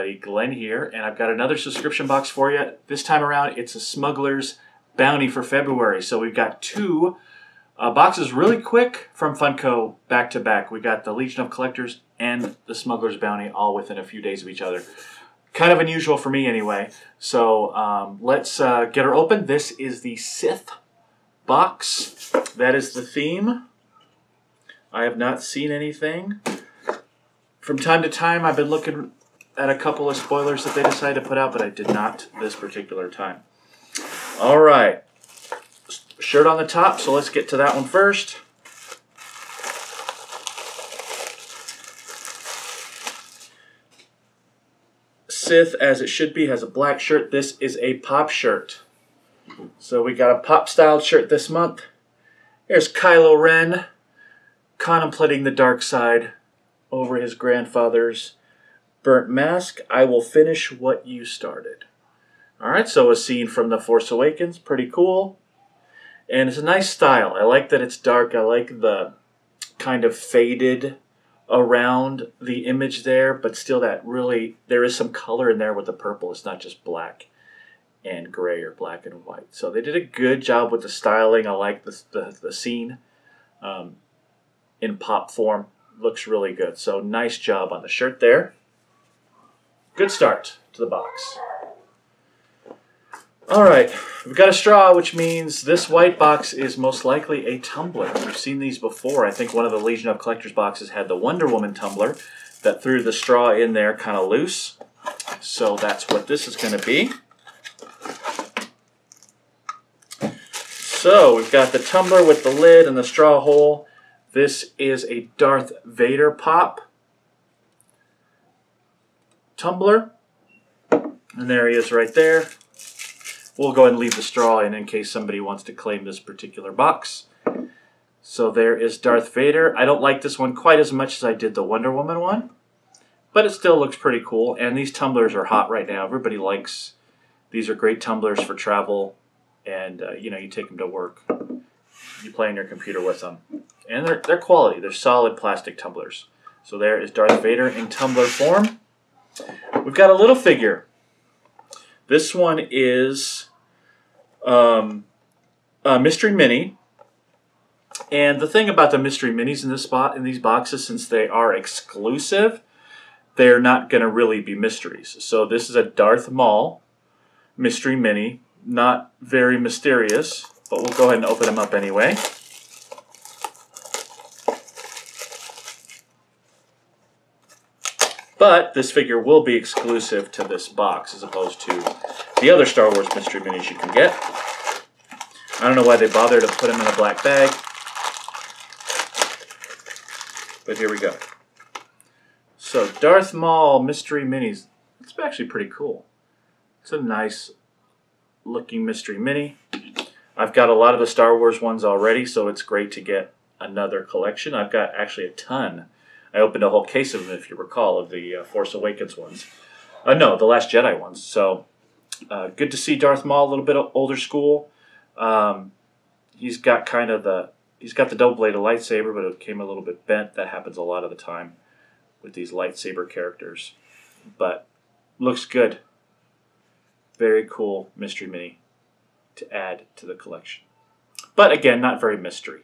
buddy Glenn here, and I've got another subscription box for you. This time around, it's a Smuggler's Bounty for February. So we've got two boxes really quick from Funko back to back. We got the Legion of Collectors and the Smuggler's Bounty all within a few days of each other. Kind of unusual for me anyway. So let's get her open. This is the Sith box. That is the theme. I have not seen anything. From time to time, I've been looking at a couple of spoilers that they decided to put out, but I did not this particular time. All right. Shirt on the top, so let's get to that one first. Sith, as it should be, has a black shirt. This is a pop shirt. So we got a pop-styled shirt this month. Here's Kylo Ren contemplating the dark side over his grandfather's burnt mask. I will finish what you started. Alright, so a scene from The Force Awakens. Pretty cool. And it's a nice style. I like that it's dark. I like the kind of faded around the image there, but still that really, there is some color in there with the purple. It's not just black and gray or black and white. So they did a good job with the styling. I like the scene in pop form. Looks really good. So nice job on the shirt there. Good start to the box. All right, we've got a straw, which means this white box is most likely a tumbler. We've seen these before. I think one of the Legion of Collectors boxes had the Wonder Woman tumbler that threw the straw in there kind of loose. So that's what this is going to be. So we've got the tumbler with the lid and the straw hole. This is a Darth Vader pop tumbler. And there he is right there. We'll go ahead and leave the straw in case somebody wants to claim this particular box. So there is Darth Vader. I don't like this one quite as much as I did the Wonder Woman one, but it still looks pretty cool. And these tumblers are hot right now. Everybody likes, these are great tumblers for travel, and you know, you take them to work. You play on your computer with them. And they're quality. They're solid plastic tumblers. So there is Darth Vader in tumbler form. We've got a little figure. This one is a Mystery Mini. And the thing about the Mystery Minis in these boxes, since they are exclusive, they're not going to really be mysteries. So this is a Darth Maul Mystery Mini. Not very mysterious, but we'll go ahead and open them up anyway. But this figure will be exclusive to this box as opposed to the other Star Wars Mystery Minis you can get. I don't know why they bother to put them in a black bag. But here we go. So Darth Maul Mystery Minis. It's actually pretty cool. It's a nice looking Mystery Mini. I've got a lot of the Star Wars ones already, so it's great to get another collection. I've got actually a ton. I opened a whole case of them, if you recall, of the Force Awakens ones. No, the Last Jedi ones. So, good to see Darth Maul, a little bit older school. He's got he's got the double-bladed lightsaber, but it came a little bit bent. That happens a lot of the time with these lightsaber characters. But, looks good. Very cool Mystery Mini to add to the collection. But, again, not very mystery.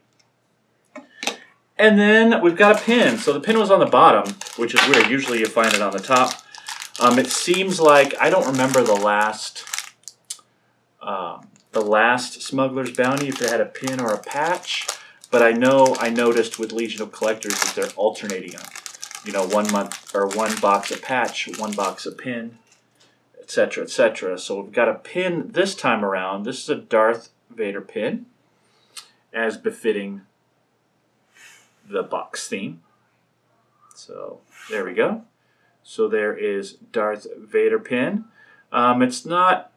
And then we've got a pin. So the pin was on the bottom, which is weird. Usually you find it on the top. It seems like, I don't remember the last Smuggler's Bounty, if it had a pin or a patch. But I know I noticed with Legion of Collectors that they're alternating them. You know, 1 month or 1 box a patch, 1 box a pin, etc., etc. So we've got a pin this time around. This is a Darth Vader pin, as befitting the box theme. So there we go. So there is Darth Vader pin. It's not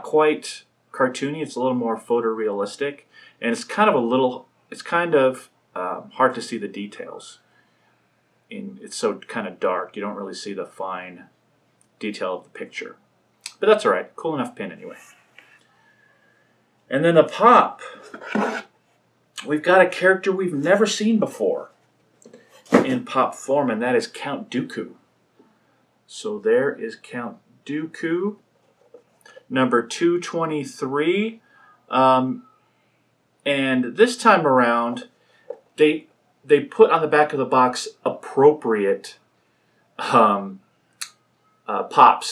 quite cartoony. It's a little more photorealistic, and it's kind of hard to see the details. It's so kind of dark. You don't really see the fine detail of the picture, but that's all right. Cool enough pin anyway. And then the pop. We've got a character we've never seen before in pop form, and that is Count Dooku. So there is Count Dooku, number 223. And this time around, they put on the back of the box appropriate pops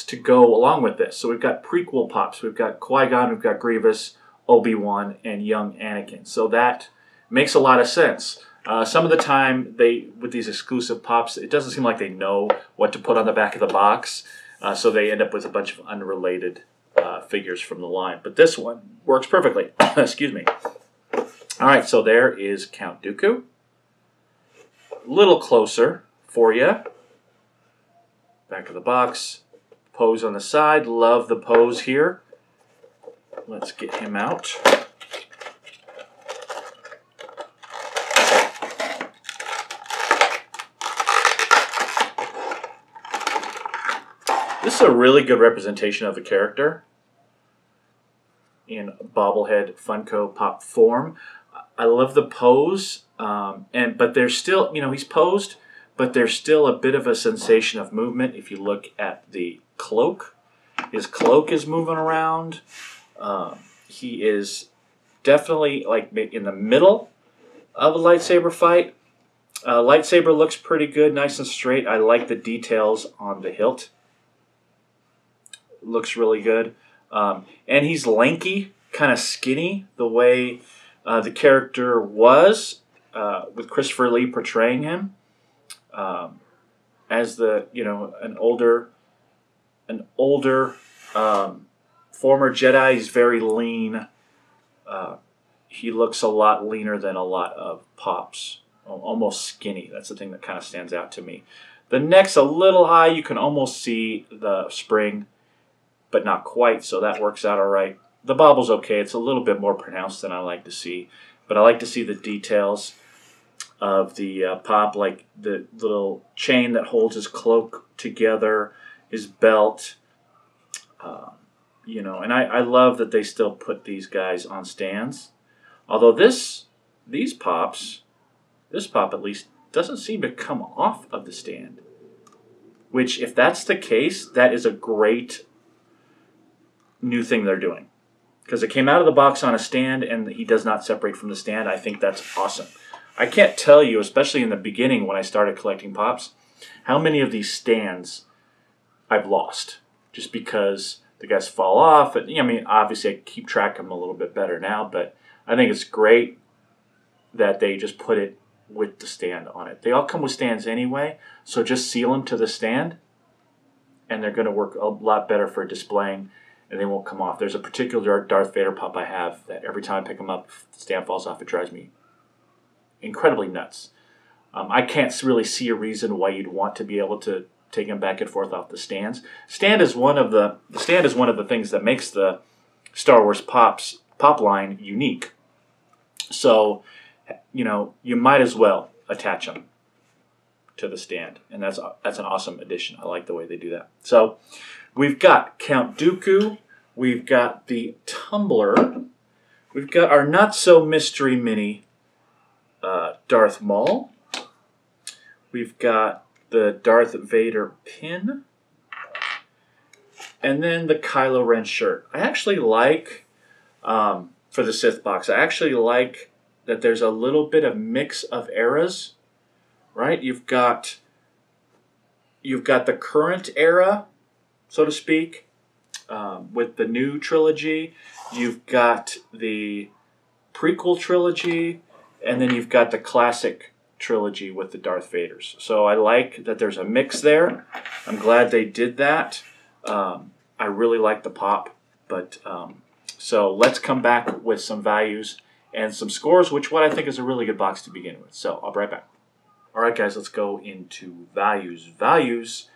to go along with this. So we've got prequel pops. We've got Qui-Gon, we've got Grievous, Obi-Wan, and young Anakin. So that makes a lot of sense. Some of the time, with these exclusive pops, it doesn't seem like they know what to put on the back of the box. So they end up with a bunch of unrelated figures from the line. But this one works perfectly. Excuse me. All right, so there is Count Dooku. A little closer for you. Back of the box. Pose on the side. Love the pose here. Let's get him out. This is a really good representation of the character in bobblehead Funko Pop form. I love the pose, but there's still, he's posed, but there's still a bit of a sensation of movement. If you look at the cloak, his cloak is moving around. He is definitely like in the middle of a lightsaber fight. Lightsaber looks pretty good, nice and straight. I like the details on the hilt. Looks really good. And he's lanky, kind of skinny, the way the character was, with Christopher Lee portraying him as an older former Jedi. He's very lean. He looks a lot leaner than a lot of pops, almost skinny. That's the thing that kind of stands out to me. The neck's a little high. You can almost see the spring, but not quite, so that works out all right. The bobble's okay. It's a little bit more pronounced than I like to see, but I like to see the details of the pop, like the little chain that holds his cloak together, his belt, and I love that they still put these guys on stands. Although this pop at least doesn't seem to come off of the stand, which, if that's the case, that is a great new thing they're doing, because it came out of the box on a stand and he does not separate from the stand. I think that's awesome. I can't tell you, especially in the beginning when I started collecting pops, how many of these stands I've lost just because the guys fall off. And obviously I keep track of them a little bit better now, but I think it's great that they just put it with the stand on it. They all come with stands anyway, so just seal them to the stand and they're going to work a lot better for displaying, and they won't come off. There's a particular Darth Vader pop I have that every time I pick them up, the stand falls off. It drives me incredibly nuts. I can't really see a reason why you'd want to be able to take them back and forth off the stands. The stand is one of the things that makes the Star Wars pop line unique. So, you might as well attach them to the stand, and that's an awesome addition. I like the way they do that. So, we've got Count Dooku, we've got the Tumbler, we've got our not-so-mystery mini Darth Maul, we've got the Darth Vader pin, and then the Kylo Ren shirt. I actually like, for the Sith box, I actually like that there's a little bit of mix of eras, right? You've got the current era, so to speak, with the new trilogy. You've got the prequel trilogy, and then you've got the classic trilogy with the Darth Vaders. So I like that there's a mix there. I'm glad they did that. I really like the pop, but so let's come back with some values and some scores, what I think is a really good box to begin with. So I'll be right back. All right, guys, let's go into values. Values,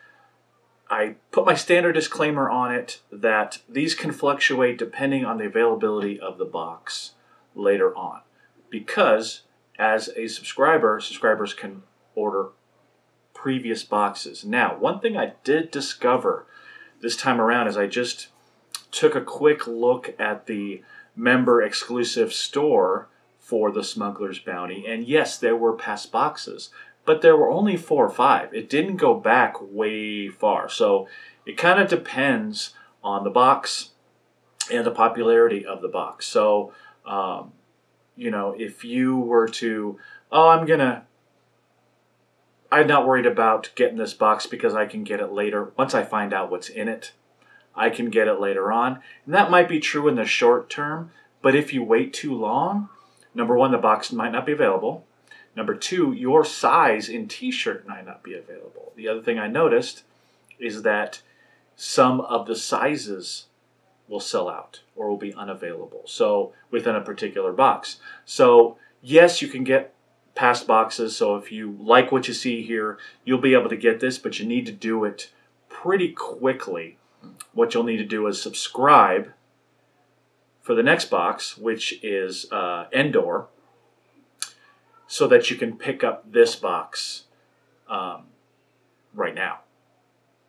I put my standard disclaimer on it that these can fluctuate depending on the availability of the box later on, because as a subscriber, subscribers can order previous boxes. Now, one thing I did discover this time around is I just took a quick look at the member exclusive store for the Smuggler's Bounty, and yes, there were past boxes, but there were only 4 or 5. It didn't go back way far. So it kind of depends on the box and the popularity of the box. So, you know, if you were to, oh, I'm not worried about getting this box because I can get it later. Once I find out what's in it, I can get it later on. And that might be true in the short term, but if you wait too long, number one, the box might not be available. Number two, your size in t-shirt might not be available. The other thing I noticed is that some of the sizes will sell out or will be unavailable. So within a particular box. So yes, you can get past boxes. So if you like what you see here, you'll be able to get this, but you need to do it pretty quickly. What you'll need to do is subscribe for the next box, which is Endor, so that you can pick up this box right now,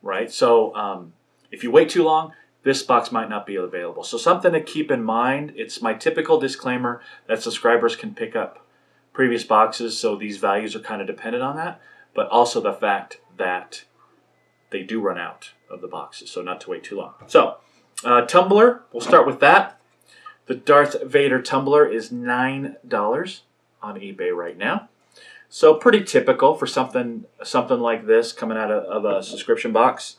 right? So if you wait too long, this box might not be available. So something to keep in mind. It's my typical disclaimer that subscribers can pick up previous boxes, so these values are kind of dependent on that, but also the fact that they do run out of the boxes, so not to wait too long. So tumbler, we'll start with that. The Darth Vader tumbler is $9 on eBay right now. So pretty typical for something like this coming out of a subscription box.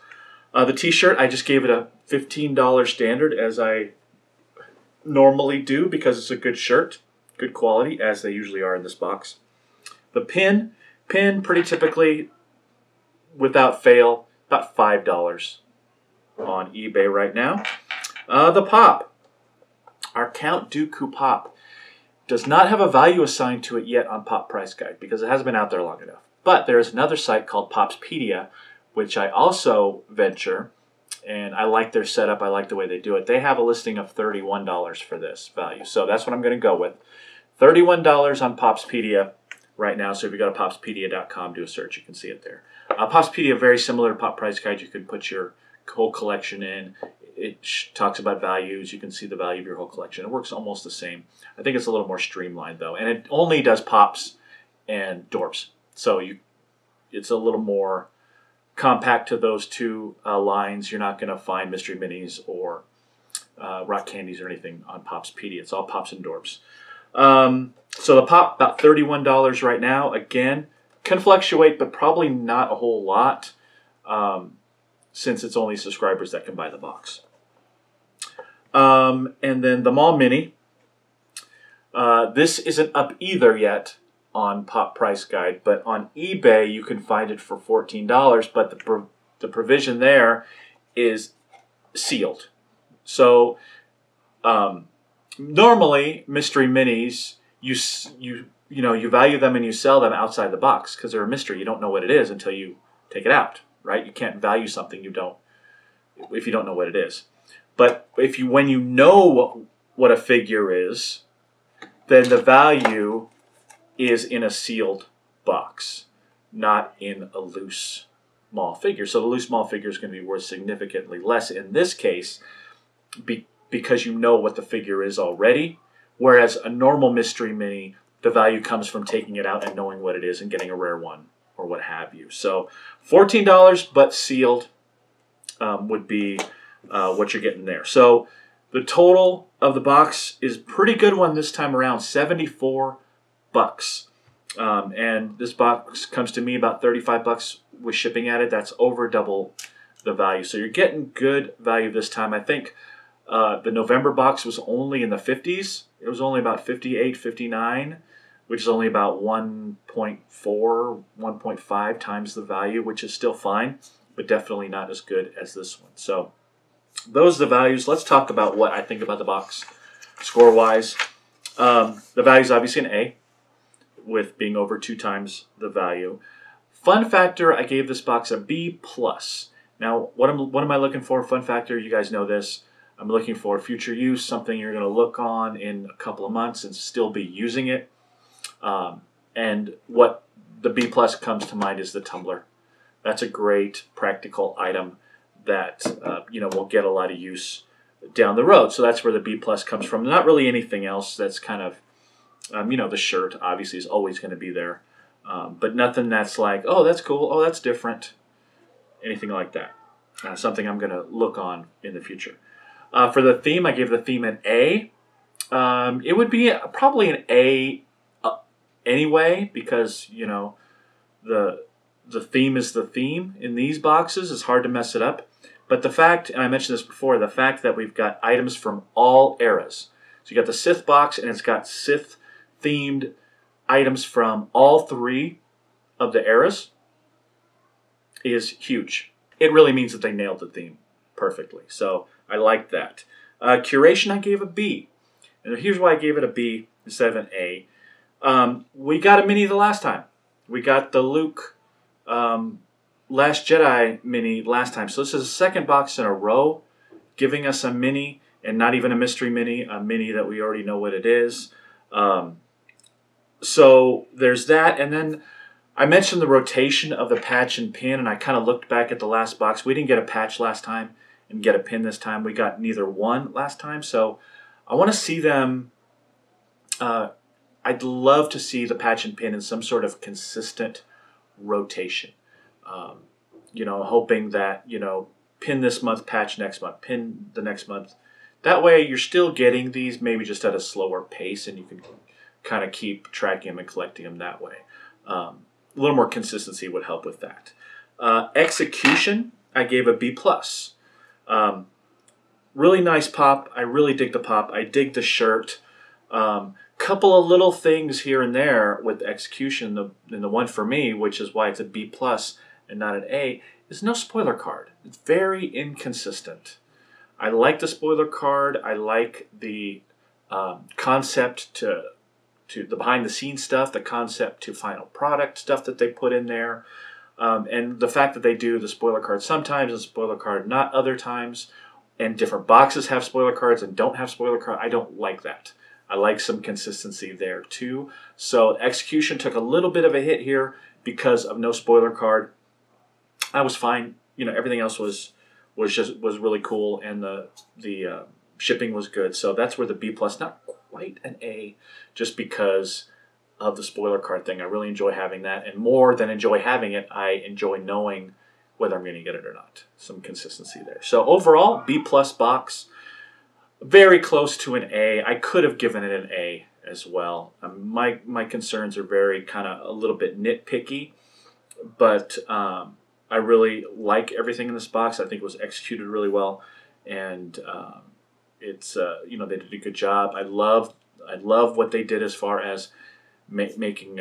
The t-shirt, I just gave it a $15 standard, as I normally do, because it's a good shirt, good quality, as they usually are in this box. The pin pretty typically, without fail, about $5 on eBay right now. The pop, our Count Dooku pop, does not have a value assigned to it yet on Pop Price Guide because it hasn't been out there long enough. But there is another site called Popspedia, which I also venture, and I like their setup. I like the way they do it. They have a listing of $31 for this value, so that's what I'm going to go with. $31 on Popspedia right now. So if you go to popspedia.com, do a search, you can see it there. Popspedia, very similar to Pop Price Guide. You can put your whole collection in. It talks about values. You can see the value of your whole collection. It works almost the same. I think it's a little more streamlined though, and it only does pops and dorps. So it's a little more compact to those two lines. You're not going to find mystery minis or rock candies or anything on Popspedia. It's all pops and dorps. So the pop, about $31 right now. Again, can fluctuate, but probably not a whole lot since it's only subscribers that can buy the box. And then the Mall Mini. This isn't up either yet on Pop Price Guide, but on eBay you can find it for $14, but the provision there is sealed. So normally mystery minis, you value them and you sell them outside the box because they're a mystery. You don't know what it is until you take it out, right? You can't value something if you don't know what it is. But when you know what a figure is, then the value is in a sealed box, not in a loose mall figure. So the loose mall figure is going to be worth significantly less in this case because you know what the figure is already, whereas a normal mystery mini, the value comes from taking it out and knowing what it is and getting a rare one or what have you. So $14 but sealed would be what you're getting there. So the total of the box is a pretty good one this time around, $74. And this box comes to me about $35 with shipping at it. That's over double the value. So you're getting good value this time. I think the November box was only in the 50s. It was only about 58, 59, which is only about 1.4, 1.5 times the value, which is still fine, but definitely not as good as this one. So those are the values. Let's talk about what I think about the box score-wise. The value is obviously an A, with being over 2 times the value. Fun factor, I gave this box a B+. Now, what am I looking for? Fun factor, you guys know this. I'm looking for future use, something you're going to look on in a couple of months and still be using it. And what the B+ comes to mind is the tumbler. That's a great practical item that will get a lot of use down the road. So that's where the B+ comes from. Not really anything else. That's kind of the shirt obviously is always going to be there. But nothing that's like, oh, that's cool, oh, that's different, anything like that. Something I'm going to look on in the future. For the theme, I gave the theme an A. It would be probably an A anyway, because, you know, the theme is the theme in these boxes. It's hard to mess it up. But the fact, and I mentioned this before, the fact that we've got items from all eras. So you got the Sith box, and it's got Sith-themed items from all 3 of the eras is huge. It really means that they nailed the theme perfectly. So I like that. Curation, I gave a B. And here's why I gave it a B instead of an A. We got a mini the last time. We got the Luke Last Jedi mini last time. So this is the second box in a row giving us a mini, and not even a mystery mini, a mini that we already know what it is. So there's that. And then I mentioned the rotation of the patch and pin, and I kind of looked back at the last box. We didn't get a patch last time and get a pin this time. We got neither one last time. So I want to see them. I'd love to see the patch and pin in some sort of consistent rotation. You know, hoping that, you know, pin this month, patch next month, pin the next month. That way you're still getting these, maybe just at a slower pace, and you can kind of keep tracking them and collecting them that way. A little more consistency would help with that. Execution, I gave a B+. Really nice pop. I really dig the pop. I dig the shirt. Couple of little things here and there with execution. And the one for me, which is why it's a B+ and not an A, is no spoiler card. It's very inconsistent. I like the spoiler card. I like the concept to the behind-the-scenes stuff, the concept to final product stuff that they put in there, and the fact that they do the spoiler card sometimes and spoiler card not other times, and different boxes have spoiler cards and don't have spoiler card. I don't like that. I like some consistency there too. So execution took a little bit of a hit here because of no spoiler card. I was fine. You know, everything else was really cool, and the shipping was good. So that's where the B+, not quite an A, just because of the spoiler card thing. I really enjoy having that, and more than enjoy having it, I enjoy knowing whether I'm going to get it or not. Some consistency there. So overall, B+ box, very close to an A. I could have given it an A as well. My concerns are very kind of a little bit nitpicky, but I really like everything in this box. I think it was executed really well, and it's you know, they did a good job. I love what they did as far as making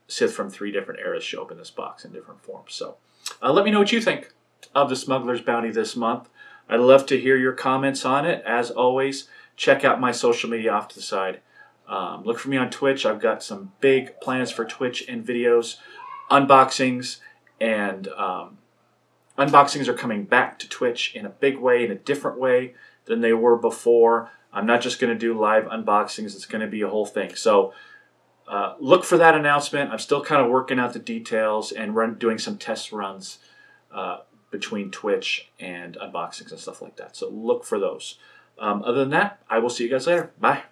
Sith from 3 different eras show up in this box in different forms. So let me know what you think of the Smuggler's Bounty this month. I'd love to hear your comments on it. As always, check out my social media off to the side. Look for me on Twitch. I've got some big plans for Twitch and videos, unboxings, and unboxings are coming back to Twitch in a big way, in a different way than they were before. I'm not just going to do live unboxings. It's going to be a whole thing. So look for that announcement. I'm still kind of working out the details and doing some test runs between Twitch and unboxings and stuff like that. So look for those. Other than that, I will see you guys later. Bye.